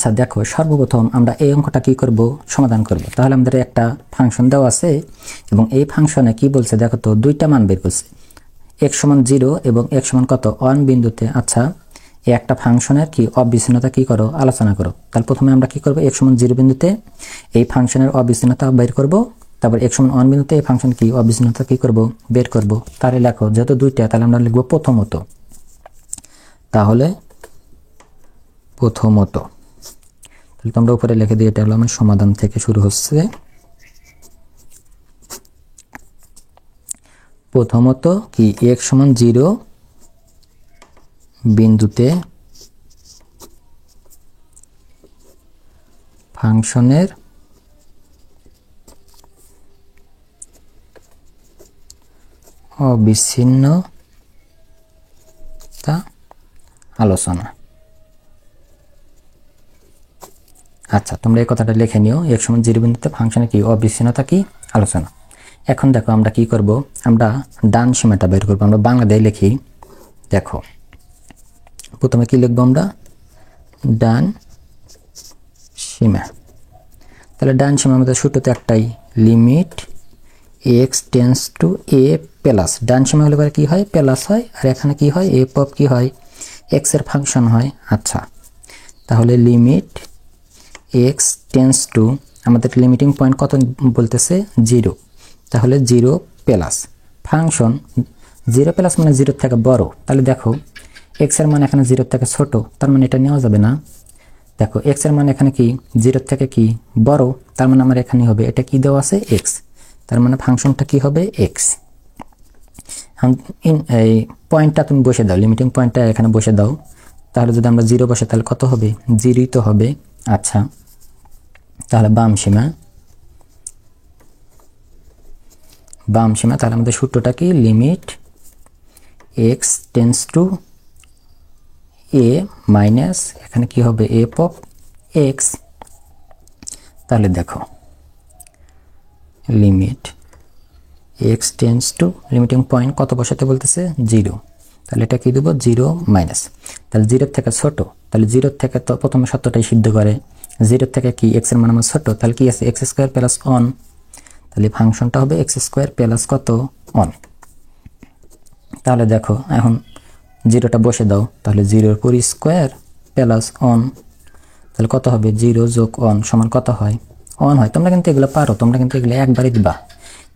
আচ্ছা দেখো, সর্বপ্রথম আমরা এই অঙ্কটা কি করব, সমাধান করব। তাহলে আমাদের একটা ফাংশন দেওয়া আছে এবং এই ফাংশনে কি বলছে দেখো তো, দুইটা মান বের করছে, x সমান 0 এবং x সমান কত 1 বিন্দুতে। আচ্ছা, এই একটা ফাংশনের কি অবিচ্ছিন্নতা কি করো, আলোচনা করো। তাহলে প্রথমে আমরা কি করব, x সমান 0 বিন্দুতে এই ফাংশনের অবিচ্ছিন্নতা বের করব, তারপর x সমান 1 বিন্দুতে এই ফাংশন কি অবিচ্ছিন্নতা কি করব, বের করব। তাহলে লেখো যেহেতু দুইটা, তাহলে আমরা লিখব প্রথমত। তাহলে প্রথমত, তাহলে তোমরা উপরে লিখে দিই, এটা হলো আমার সমাধান থেকে শুরু হচ্ছে। প্রথমত কি x সমান 0 বিন্দুতে ফাংশনের অবিচ্ছিন্নতা আলোচনা। আচ্ছা, তোমরা এই কথাটা লিখে নিও, x সমান 0 বিন্দুতে ফাংশনের কি অবিচ্ছিন্নতা কি আলোচনা। এখন দেখো আমরা কি করব, আমরা ডান সীমাটা বের করব। আমরা বাংলাতে লিখি, দেখো প্রথমে কি লিখবো আমরা, ডান সীমা। তাহলে ডান সীমা আমাদের সূত্রতে একটাই, limit x tends to a plus, ডান সীমা হলে কি হয়, প্লাস হয়, আর এখানে কি হয়, a পপ কি হয়, x এর ফাংশন হয়। আচ্ছা, তাহলে লিমিট x টেন্ডস টু, আমাদের লিমিটিং পয়েন্ট কত বলতেছে 0, তাহলে 0 প্লাস ফাংশন 0 প্লাস মানে 0 থেকে বড়। তাহলে দেখো x এর মান এখানে 0 থেকে ছোট, তার মানে এটা নেওয়া যাবে না। দেখো x এর মান এখানে কি 0 থেকে কি বড়, তার মানে আমার এখানে হবে, এটা কি দেওয়া আছে x, তার মানে ফাংশনটা কি হবে x। এই পয়েন্টটা তুমি বসে দাও, লিমিটিং পয়েন্টটা এখানে বসে দাও। তাহলে যদি আমরা 0 বসে, তাহলে কত হবে, 0ই তো হবে। আচ্ছা, তাহলে বাম সীমা, তাহলে আমাদের সূত্রটা কি, limit x tends to a minus, এখানে কি হবে a পপ x। তাহলে দেখো limit x tends two, limiting point কত বসাতে বলতেছে 0, তাহলে এটা কি দেবো 0 মাইনাস, তাহলে 0 থেকে ছোট, তাহলে 0 থেকে তো প্রথমে সত্যটাই সিদ্ধ করে, 0 থেকে কি x এর মান আমার ছোট, তাহলে কি আছে x স্কয়ার প্লাস 1, তাহলে ফাংশনটা হবে x স্কয়ার প্লাস কত 1। তাহলে দেখো এখন 0টা বসে দাও, তাহলে 0 এর পুরো স্কয়ার প্লাস 1, তাহলে কত হবে, 0 যোগ 1 সমান কত হয়, 1 হয়। তোমরা কিন্তু এগুলো পারো, তোমরা কিন্তু এগুলো একবারই দিবা।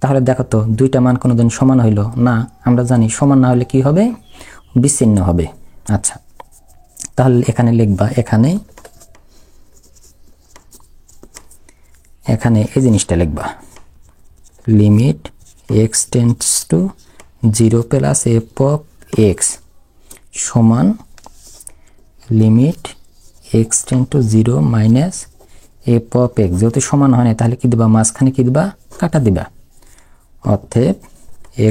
তাহলে দেখো তো দুইটা মান কোনোদিন সমান হইলো না, আমরা জানি সমান না হলে কি হবে, বিচ্ছিন্ন হবে। আচ্ছা, তাহলে এখানে লিখবা, এখানে এই জিনিসটা লিখবা, limit x tends two 0 plus a pop x সমান limit x tends two 0 minus a pop x। যেহেতু সমান হয় না, তাহলে কি দিবা, মাঝখানে কি দিবা, কাটা দিবা। অতএব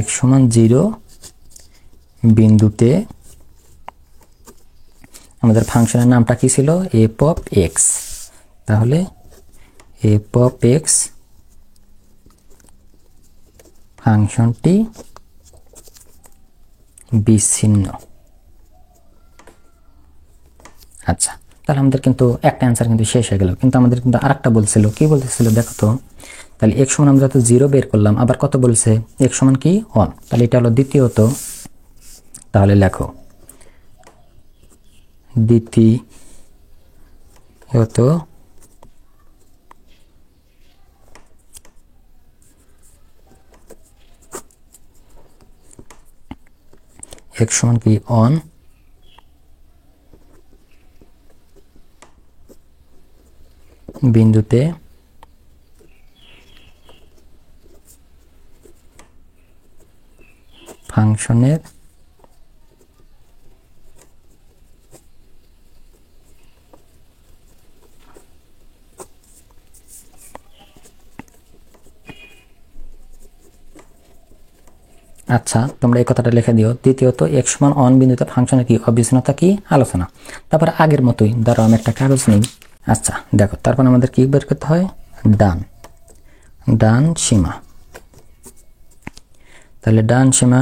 x সমান 0 বিন্দুতে আমাদের ফাংশনের নামটা কি ছিল, a পপ x। তাহলে a পপ x ফাংশনটি বিচ্ছিন্ন। আচ্ছা, তাহলে আমাদের কিন্তু একটা অ্যান্সার কিন্তু শেষ হয়ে গেল, কিন্তু আমাদের কিন্তু আরেকটা বলছিল, কি বলতেছিল দেখো তো। তাহলে x সমান আমরা তো 0 বের করলাম, আবার কত বলছে, x সমান কি 1, তাহলে এটা হলো দ্বিতীয়ত। তাহলে লেখো দ্বিতীয়ত x সমান কি 1 বিন্দুতে ফাংশনের আচ্ছা, তোমরা এই কথাটা লিখে দিও। দ্বিতীয়ত x সমান 1 বিন্দুতে ফাংশনের কি অবিচ্ছিন্নতা কি আলোচনা। তারপর আগের মতোই ধরো আমি একটা কাগজ নিই। আচ্ছা দেখো, তারপর আমাদের কি বের করতে হয়, ডান সীমা। তাহলে ডান সীমা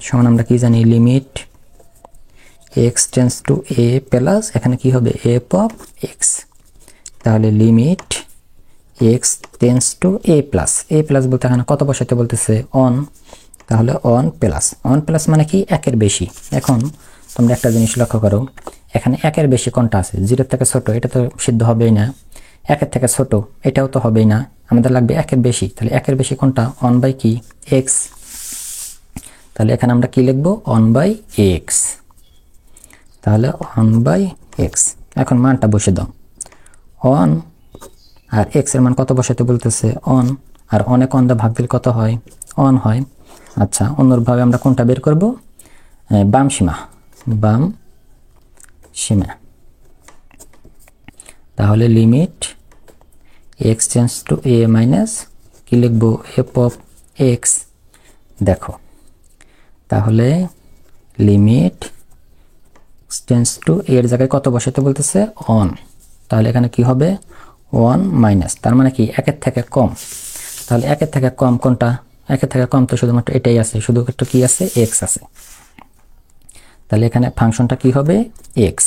সমান আমরা কি জানি, limit x tends to a plus, এখানে কি হবে a পপ x তাহলে লিমিট এক্স টেন্স টু এ প্লাস বলতে এখানে কত বসাইতে বলতেছে অন, তাহলে অন প্লাস মানে কি একের বেশি। এখন তোমরা একটা জিনিস লক্ষ্য করো, এখানে একের বেশি কোনটা আছে, 0 থেকে ছোট, এটা তো সিদ্ধ হবেই না, একের থেকে ছোট এটাও তো হবেই না, আমাদের লাগবে একের বেশি। তাহলে একের বেশি কোনটা, অন বাই কি এক্স, তাহলে এখানে আমরা কি লিখবো অন বাই এক্স, তাহলে অন বাই এক্স। এখন মানটা বসে দাও, অন আর এক্স এর মান কত বসাতে বলতেছে অন, আর অনেক অন দা ভাগ দিলে কত হয় অন হয়। আচ্ছা অন্যভাবে আমরা কোনটা বের করব, বাম সীমা, তাহলে লিমিট এক্স টেন্স টু এ মাইনাস কি লিখবো এফ অফ এক্স। দেখো তাহলে লিমিট টেন্স টু এর জায়গায় কত বসাতে বলতেছে অন, তাহলে এখানে কি হবে ওয়ান মাইনাস, তার মানে কি একের থেকে কম, তাহলে একের থেকে কম কোনটা, একের থেকে কম তো শুধুমাত্র এটাই আছে, শুধুমাত্র কি আছে এক্স আছে, তাহলে এখানে ফাংশনটা কি হবে এক্স,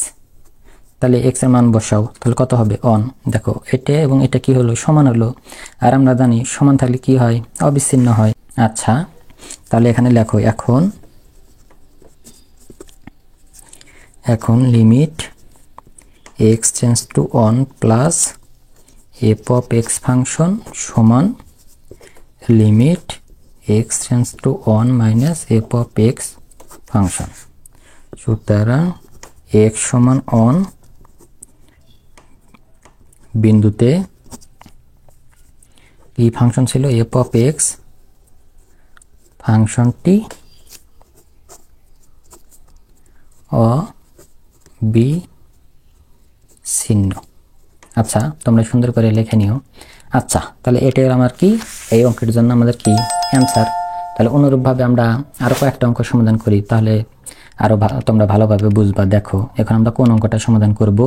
তাহলে এক্স এর মান বসাও, তাহলে কত হবে অন। দেখো এটা এবং এটা কি হলো সমান হলো, আর আমরা জানি সমান থাকলে কি হয় অবিচ্ছিন্ন হয়। আচ্ছা তাহলে এখানে লেখো এখন লিমিট এক্স টেন্স টু অন plus f of x function সমান লিমিট এক্স টেন্স টু অন minus f of x function. সুতরাং এক্স সমান অন বিন্দুতে কি ফাংশন ছিল এফ অফ এক্স, ফাংশনটি অবিচ্ছিন্ন। আচ্ছা তোমরা সুন্দর করে লিখে নিও। আচ্ছা তাহলে এটাই আমার কি এই অঙ্কের জন্য আমাদের কি অ্যান্সার। তাহলে অনুরূপভাবে আমরা আরো কয়েকটা অঙ্ক সমাধান করি, তাহলে আরো তোমরা ভালোভাবে বুঝবা। দেখো এখন আমরা কোন অঙ্কটা সমাধান করব।